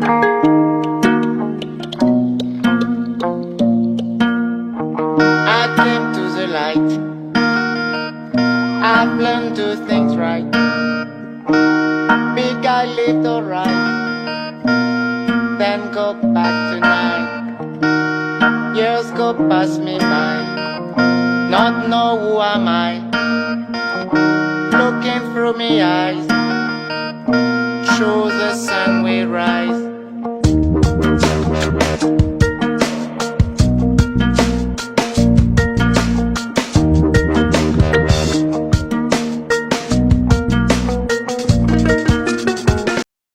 I came to the light. I've learned to think right. Big I lived alright. Then go back tonight. Years go past me by. Not know who am I. Looking through me eyes. Through the sun we rise.